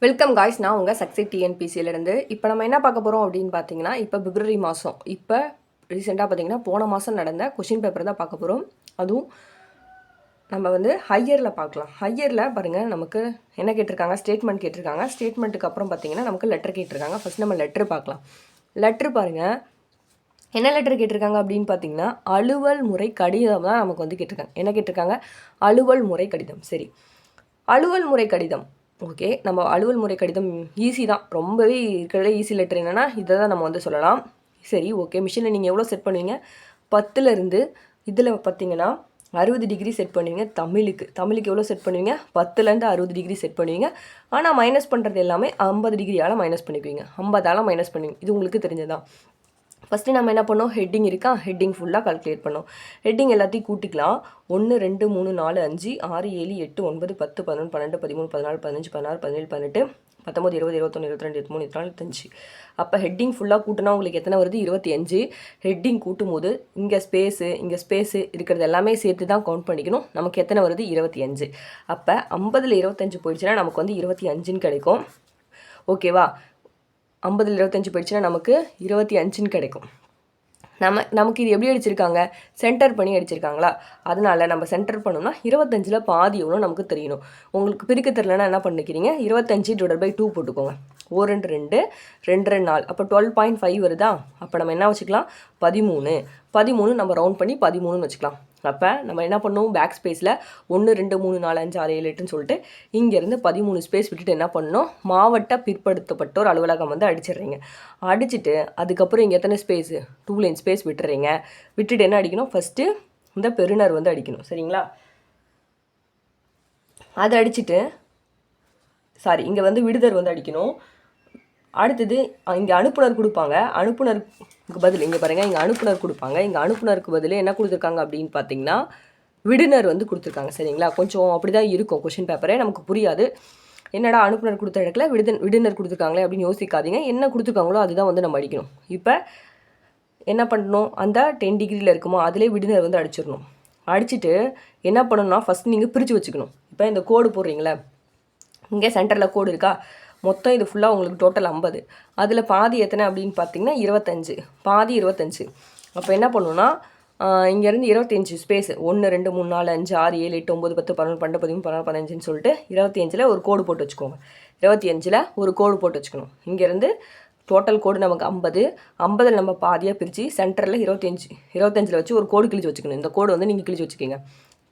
Welcome guys, நான் உங்கள் success டிஎன்பிசியிலேருந்து. இப்போ நம்ம என்ன பார்க்க போகிறோம் அப்படின்னு பார்த்தீங்கன்னா, இப்போ பிப்ரவரி மாதம், இப்போ ரீசெண்டாக பார்த்தீங்கன்னா போன மாதம் நடந்த கொஷின் பேப்பர் தான் பார்க்க போகிறோம். அதுவும் நம்ம வந்து ஹையரில் பார்க்கலாம். ஹையரில் பாருங்கள், நமக்கு என்ன கேட்டிருக்காங்க, ஸ்டேட்மெண்ட் கேட்டிருக்காங்க. ஸ்டேட்மெண்ட்டுக்கு அப்புறம் பார்த்தீங்கன்னா நமக்கு லெட்டர் கேட்டிருக்காங்க. ஃபஸ்ட் நம்ம லெட்ரு பார்க்கலாம். லெட்ரு பாருங்கள், என்ன லெட்டர் கேட்டிருக்காங்க அப்படின்னு பார்த்தீங்கன்னா, அலுவல் முறை கடிதம் தான் நமக்கு வந்து கேட்டிருக்காங்க. என்ன கேட்டிருக்காங்க? அலுவல் முறை கடிதம். சரி, அலுவல் முறை கடிதம். ஓகே, நம்ம அலுவல் முறை கடிதம் ஈஸி தான். ரொம்பவே இருக்கிறதே ஈஸி லெட்டர் என்னென்னா இதை தான் நம்ம வந்து சொல்லலாம். சரி, ஓகே. மிஷினில் நீங்கள் எவ்வளோ செட் பண்ணுவீங்க? 10லேருந்து இதில் பார்த்தீங்கன்னா 60 டிகிரி செட் பண்ணுவீங்க. தமிழுக்கு எவ்வளோ செட் பண்ணுவீங்க? 10லேருந்து 60 டிகிரி செட் பண்ணுவீங்க. ஆனால் மைனஸ் பண்ணுறது எல்லாமே 50 டிகிரியால் மைனஸ் பண்ணிக்குவீங்க. 50ஆல் மைனஸ் பண்ணுவீங்க. இது உங்களுக்கு தெரிஞ்சதான். ஃபஸ்ட்டு நம்ம என்ன பண்ணோம், ஹெட்டிங் இருக்கா, ஹெட்டிங் ஃபுல்லாக கால்குலேட் பண்ணோம். ஹெட்டிங் எல்லாத்தையும் கூட்டிக்கலாம். 1 2 3 4 5 6 7 8 9 10 11 12 13 14 15 16 17 18 19 20 21 22 23 24 25. அப்போ ஹெட்டிங் ஃபுல்லாக கூட்டினா உங்களுக்கு எத்தனை வருது? 25. ஹெட்டிங் கூட்டும் போது இங்கே ஸ்பேஸு இருக்கிறது எல்லாமே சேர்த்து தான் கவுண்ட் பண்ணிக்கணும். நமக்கு எத்தனை வருது? 25. அப்போ 50ல் 25 போயிடுச்சுன்னா நமக்கு வந்து 25ன்னு கிடைக்கும். ஓகேவா? 50ல் 25 போயிடுச்சுன்னா நமக்கு 25ன்னு கிடைக்கும். நமக்கு இது எப்படி அடிச்சிருக்காங்க? சென்டர் பண்ணி அடிச்சிருக்காங்களா? அதனால நம்ம சென்டர் பண்ணோம்னா 25ல் பாதி எவ்வளோ நமக்கு தெரியணும். உங்களுக்கு பிரிக்க தெரியலன்னா என்ன பண்ணிக்கிறீங்க? 25/2 போட்டுக்கோங்க. 1 2 2 2 2 4, அப்போ 12.5 வருதா? அப்போ நம்ம என்ன வச்சுக்கலாம்? 13 நம்ம ரவுண்ட் பண்ணி 13ன்னு வச்சுக்கலாம். அப்போ நம்ம என்ன பண்ணணும், பேக் ஸ்பேஸில் 1 2 3 4 5 6 7 8ன்னு சொல்லிட்டு இங்கேருந்து 13 ஸ்பேஸ் விட்டுட்டு என்ன பண்ணணும், மாவட்ட பிற்படுத்தப்பட்டோர் அலுவலகம் வந்து அடிச்சிடுறீங்க. அடிச்சுட்டு அதுக்கப்புறம் இங்கே எத்தனை ஸ்பேஸு? 2 line space விட்டுறீங்க. விட்டுட்டு என்ன அடிக்கணும், ஃபஸ்ட்டு இந்த பெருனர் வந்து அடிக்கணும். சரிங்களா? அதை அடிச்சுட்டு இங்கே வந்து விடுதர் வந்து அடிக்கணும். அடுத்தது இங்கே அனுப்புனர் கொடுப்பாங்க. அனுப்புனருக்கு பதில் இங்கே பாருங்கள், இங்கே அனுப்புனர் கொடுப்பாங்க. இங்கே அனுப்புனருக்கு பதில் என்ன கொடுத்துருக்காங்க அப்படின்னு பார்த்தீங்கன்னா விடுனர் வந்து கொடுத்துருக்காங்க. சரிங்களா? கொஞ்சம் அப்படி தான் இருக்கும் கொஷின் பேப்பரே, நமக்கு புரியாது. என்னடா அனுப்புனர் கொடுத்த இடத்துல விடுனர் கொடுத்துருக்காங்களே அப்படின்னு யோசிக்காதீங்க. என்ன கொடுத்துருக்காங்களோ அதுதான் வந்து நம்ம அடிக்கணும். இப்போ என்ன பண்ணணும், அந்த 10 டிகிரியில் இருக்குமோ அதிலே விடுனர் வந்து அடிச்சிடணும். அடிச்சுட்டு என்ன பண்ணணும்னா ஃபஸ்ட் நீங்கள் பிரித்து வச்சுக்கணும். இப்போ இந்த கோடு போடுறீங்களே, இங்கே சென்டரில் கோடு இருக்கா, மொத்தம் இது ஃபுல்லாக உங்களுக்கு டோட்டல் 50. அதில் பாதி எத்தனை அப்படின்னு பார்த்தீங்கன்னா 25. பாதி 25. அப்போ என்ன பண்ணணும்னா இங்கேருந்து 25 ஸ்பேஸ் 1 2 3 4 5 6 7 8 9 10 11 12 13 14 15ன்னு சொல்லிட்டு 25ல் ஒரு கோடு போட்டு வச்சுக்கோங்க. 25ல் ஒரு கோடு போட்டு வச்சுக்கணும். இங்கேருந்து டோட்டல் கோடு நமக்கு 50. 50ல் நம்ம பாதியாக பிரித்து சென்டரில் 25 வச்சு ஒரு கோடு கிழிச்சு வச்சுக்கணும். இந்த கோடு வந்து நீங்கள் கிழிச்சு வச்சுக்கிங்க.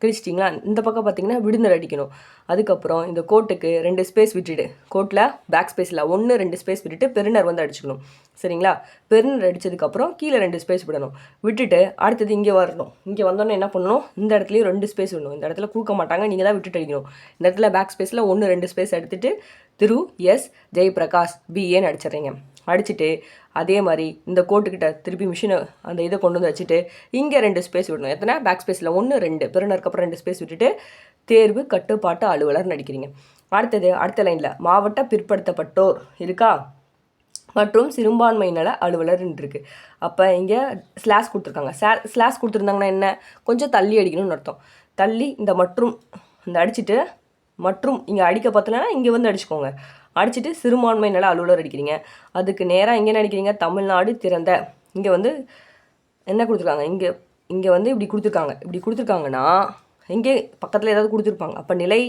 கிழிச்சிட்டிங்களா? இந்த பக்கம் பார்த்தீங்கன்னா விடுனர் அடிக்கணும். அதுக்கப்புறம் இந்த கோட்டுக்கு 2 ஸ்பேஸ் விட்டுட்டு, கோட்டில் பேக் ஸ்பேஸில் 1 2 ஸ்பேஸ் விட்டுட்டு பெருனர் வந்து அடிச்சுக்கணும். சரிங்களா? பெருனர் அடித்ததுக்கப்புறம் கீழே 2 ஸ்பேஸ் விடணும். விட்டுட்டு அடுத்தது இங்கே வரணும். இங்கே வந்தோன்னே என்ன பண்ணணும், இந்த இடத்துலையும் 2 ஸ்பேஸ் விடணும். இந்த இடத்துல கொடுக்க மாட்டாங்க, நீங்கள் தான் விட்டுட்டு அடிக்கணும். இந்த இடத்துல பேக் ஸ்பேஸில் 1 2 ஸ்பேஸ் எடுத்துகிட்டு திரு எஸ் ஜெயபிரகாஷ் பிஏன்னு அடிச்சிடுறீங்க. அடிச்சுட்டு அதே மாதிரி இந்த கோட்டுக்கிட்ட திருப்பி மிஷினை அந்த இதை கொண்டு வந்து வச்சுட்டு இங்கே 2 ஸ்பேஸ் விடணும். எத்தனை? பேக் ஸ்பேஸில் 1 2, பெருனருக்கு அப்புறம் 2 ஸ்பேஸ் விட்டுட்டு தேர்வு கட்டுப்பாட்டு அலுவலர் நடிக்கிறீங்க. அடுத்தது அடுத்த லைனில் மாவட்ட பிற்படுத்தப்பட்டோர் இருக்கா மற்றும் சிறுபான்மை நல அலுவலர் இருக்குது. அப்போ இங்கே ஸ்லாஷ் கொடுத்துருக்காங்க. ஸ்லாஷ் கொடுத்துருந்தாங்கன்னா என்ன, கொஞ்சம் தள்ளி அடிக்கணும்னு அர்த்தம். தள்ளி இந்த மற்றும் இந்த அடிச்சுட்டு மற்றும் இங்கே அடிக்க பார்த்தலன்னா இங்கே வந்து அடிச்சுக்கோங்க. அடிச்சுட்டு சிறுபான்மை நல அலுவலர் அடிக்கிறீங்க. அதுக்கு நேராக இங்கே என்ன அடிக்கிறீங்க, தமிழ்நாடு திறந்த. இங்கே வந்து என்ன கொடுத்துருக்காங்க, இங்கே வந்து இப்படி கொடுத்துருக்காங்கன்னா இங்கே பக்கத்தில் ஏதாவது கொடுத்துருப்பாங்க. அப்போ நிலை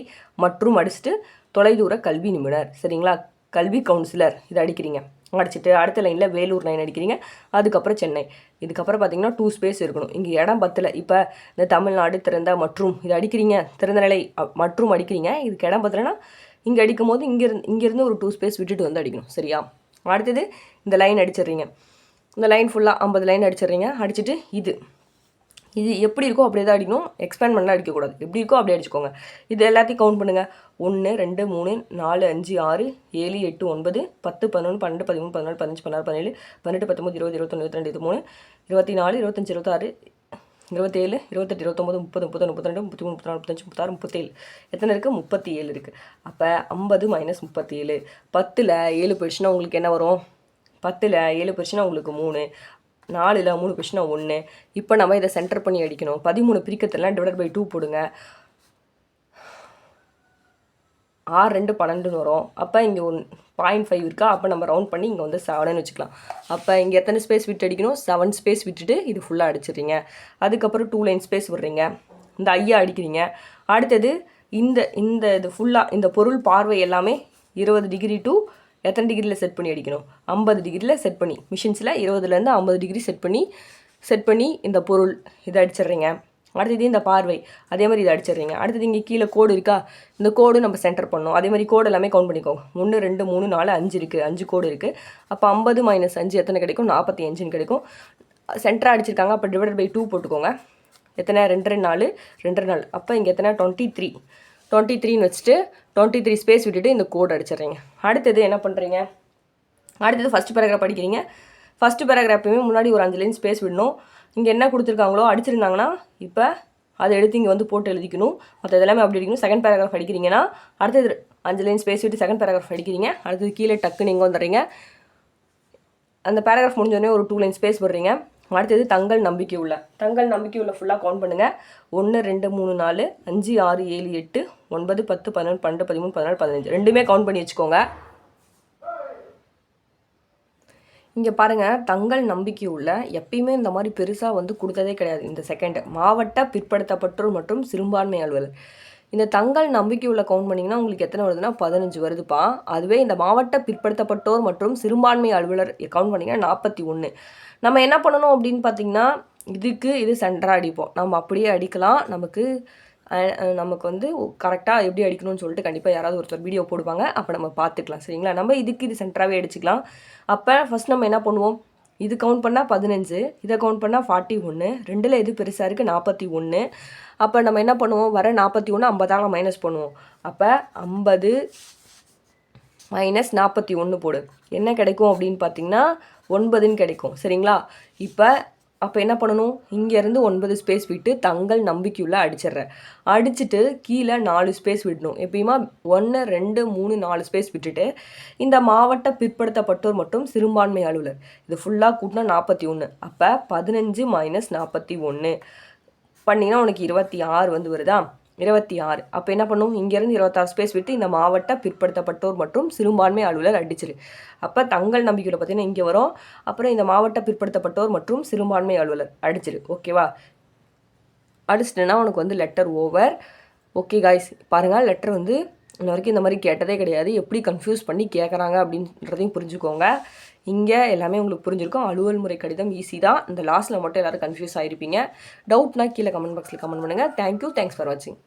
மற்றும் அடிச்சுட்டு தொலைதூர கல்வி நிபுணர். சரிங்களா? கல்வி கவுன்சிலர் இதை அடிக்கிறீங்க. அடிச்சுட்டு அடுத்த லைனில் வேலூர் லைன் அடிக்கிறீங்க. அதுக்கப்புறம் சென்னை. இதுக்கப்புறம் பார்த்தீங்கன்னா 2 ஸ்பேஸ் இருக்கணும். இங்கே இடம் 10ல் இப்போ இந்த தமிழ்நாடு திறந்த மற்றும் இது அடிக்கிறீங்க, திறந்த நிலை மற்றும் அடிக்கிறீங்க. இதுக்கு இடம் 10லனா இங்கே அடிக்கும் போது இங்கேருந்து ஒரு 2 ஸ்பேஸ் விட்டுட்டு வந்து அடிக்கணும். சரியா? அடுத்தது இந்த லைன் அடிச்சிடுறீங்க. இந்த லைன் ஃபுல்லாக 50 லைன் அடிச்சிடுறீங்க. அடிச்சுட்டு இது எப்படி இருக்கோ அப்படியே தான் அடிக்கணும். எக்ஸ்பேண்ட் பண்ணலாம் அடிக்கக்கூடாது. எப்படி இருக்கோ அப்படியே அடிச்சுக்கோங்க. இது எல்லாத்தையும் கவுண்ட் பண்ணுங்கள். 1 2 3 4 5 6 7 8 9 10 11 12 13 14 15 16 17 18 19 20 21 22 23 24 25 26 27 28 29 30 31 32 33 34 35 36 37. எத்தனை இருக்குது? 37 இருக்குது. அப்போ 50 - 37. 10ல் 7 போயிடுச்சுன்னா உங்களுக்கு என்ன வரும்? 10ல் 7 போயிடுச்சுன்னா உங்களுக்கு 3. 4ல் 3 போயிடுச்சுன்னா 1. இப்போ நம்ம இதை சென்டர் பண்ணி அடிக்கணும். 13 பிரிக்கத்தெல்லாம் /2 போடுங்க. 6 2 12 வரும். அப்போ இங்கே 0.5 இருக்கா, அப்போ நம்ம ரவுண்ட் பண்ணி இங்கே வந்து 7ன்னு வச்சுக்கலாம். அப்போ இங்கே எத்தனை ஸ்பேஸ் விட்டு அடிக்கணும், 7 ஸ்பேஸ் விட்டுட்டு இது ஃபுல்லாக அடிச்சிடுறீங்க. அதுக்கப்புறம் 2 லைன் ஸ்பேஸ் விடுறீங்க, இந்த ஐயா அடிக்கிறீங்க. அடுத்தது இது ஃபுல்லாக இந்த பொருள் பார்வை எல்லாமே 20 டிகிரி டு எத்தனை டிகிரியில் செட் பண்ணி அடிக்கணும், 50 டிகிரியில் செட் பண்ணி, மிஷின்ஸில் 20லேருந்து 50 டிகிரி செட் பண்ணி இந்த பொருள் இதை அடிச்சிடுறீங்க. அடுத்தது இந்த பார்வை அதே மாதிரி இதை அடிச்சிடுறீங்க. அடுத்தது இங்கே கீழே கோடு இருக்கா, இந்த கோடு நம்ம சென்டர் பண்ணோம். அதே மாதிரி கோடு எல்லாமே கவுண்ட் பண்ணிக்கோங்க. 1 2 3 4 5 இருக்குது, 5 கோடு இருக்குது. அப்போ 50 - 5 எத்தனை கிடைக்கும், 45ன்னு கிடைக்கும். சென்டராக அடிச்சிருக்காங்க, அப்போ டிவைடட் பை 2 போட்டுக்கோங்க. எத்தனை, 2 4 2 4. அப்போ இங்கே எத்தனை, 23ன்னு வச்சுட்டு 23 ஸ்பேஸ் விட்டுட்டு இந்த கோடு அடிச்சிடுறீங்க. அடுத்தது என்ன பண்ணுறீங்க, அடுத்தது ஃபஸ்ட் பேராகிராஃப் படிக்கிறீங்க. ஃபஸ்ட்டு பேராகிராஃபுமே முன்னாடி ஒரு 5 லைன் ஸ்பேஸ் விடணும். இங்கே என்ன கொடுத்துருக்காங்களோ அடிச்சிருந்தாங்கன்னா இப்போ அதை எடுத்து இங்கே வந்து போட்டு எழுதிக்கணும். மற்ற இதெல்லாமே அப்படி அடிக்கணும். செகண்ட் பேராகிராஃப் அடிக்கிறீங்கன்னா அடுத்தது 5 லைன் ஸ்பேஸ் விட்டு செகண்ட் பேராகிராஃப் அடிக்கிறீங்க. அடுத்தது கீழே டக்குன்னு இங்கே வந்துடுறீங்க. அந்த பேராகிராஃப் முடிஞ்சோடனே ஒரு 2 லைன் ஸ்பேஸ் விடுறீங்க. அடுத்தது தங்கள் நம்பிக்கை உள்ள ஃபுல்லாக கவுண்ட் பண்ணுங்கள். 1 2 3 4 5 6 7 8 9 10 11 12 13 14 15 ரெண்டுமே கவுண்ட் பண்ணி வச்சுக்கோங்க. இங்கே பாருங்கள், தங்கள் நம்பிக்கை உள்ள எப்பயுமே இந்த மாதிரி பெருசாக வந்து கொடுத்ததே கிடையாது. இந்த செகண்ட் மாவட்ட பிற்படுத்தப்பட்டோர் மற்றும் சிறுபான்மை அலுவலர், இந்த தங்கள் நம்பிக்கை உள்ள கவுண்ட் பண்ணிங்கன்னா உங்களுக்கு எத்தனை வருதுன்னா 15 வருதுப்பா. அதுவே இந்த மாவட்ட பிற்படுத்தப்பட்டோர் மற்றும் சிறுபான்மை அலுவலர் கவுண்ட் பண்ணிங்கன்னா 41. நம்ம என்ன பண்ணணும் அப்படின்னு பார்த்தீங்கன்னா, இது சென்டராக அடிப்போம். நம்ம அப்படியே அடிக்கலாம். நமக்கு வந்து கரெக்டாக எப்படி அடிக்கணும்னு சொல்லிட்டு கண்டிப்பாக யாராவது ஒருத்தர் வீடியோ போடுவாங்க, அப்போ நம்ம பார்த்துக்கலாம். சரிங்களா, நம்ம இது சென்டராகவே அடிச்சுக்கலாம். அப்போ ஃபஸ்ட் நம்ம என்ன பண்ணுவோம், இது கவுண்ட் பண்ணால் 15, இதை கவுண்ட் பண்ணால் 41, ரெண்டில் எது பெருசாக இருக்குது 41. அப்போ நம்ம என்ன பண்ணுவோம், வர 41 50ஆல் மைனஸ் பண்ணுவோம். அப்போ 50 - 41 போடு, என்ன கிடைக்கும் அப்படின்னு பார்த்தீங்கன்னா 9ன்னு கிடைக்கும். சரிங்களா, அப்போ என்ன பண்ணணும், இங்கேருந்து 9 ஸ்பேஸ் விட்டு தங்கள் நம்பிக்கையுள்ள அடிச்சுட்டு கீழே 4 ஸ்பேஸ் விடணும். எப்பயுமா 1 2 3 4 ஸ்பேஸ் விட்டுட்டு இந்த மாவட்ட பிற்படுத்தப்பட்டோர் மற்றும் சிறுபான்மை அலுவலர் இது ஃபுல்லாக கூட்டினா 41. அப்போ 15 - 41 பண்ணிங்கன்னா உனக்கு 26 வந்து வருதா, 26. அப்போ என்ன பண்ணும், இங்கேருந்து 26 ஸ்பேஸ் விட்டு இந்த மாவட்ட பிற்படுத்தப்பட்டோர் மற்றும் சிறுபான்மை அலுவலர் அடிச்சிரு. அப்போ தங்கள் நம்பிக்கையில் பார்த்தீங்கன்னா இங்கே வரும். அப்புறம் இந்த மாவட்ட பிற்படுத்தப்பட்டோர் மற்றும் சிறுபான்மை அலுவலர் அடிச்சிரு. ஓகேவா, அடிச்சிட்டுனா உனக்கு வந்து லெட்டர் ஓவர். ஓகே காய்ஸ், பாருங்கள், லெட்டர் வந்து இன்ன வரைக்கும் இந்த மாதிரி கேட்டதே கிடையாது. எப்படி கன்ஃபியூஸ் பண்ணி கேட்குறாங்க அப்படின்றதையும் புரிஞ்சுக்கோங்க. இங்கே எல்லாமே உங்களுக்கு புரிஞ்சிருக்கும். அலுவல் முறை கடிதம் ஈஸி தான். இந்த லாஸ்ட்டில் மட்டும் எல்லோரும் கன்ஃபியூஸ் ஆகிருப்பீங்க. டவுட்னா கீழே கமெண்ட் பாக்ஸில் கமெண்ட் பண்ணுங்கள். தேங்க்யூ, தேங்க்ஸ் ஃபார் வாட்சிங்.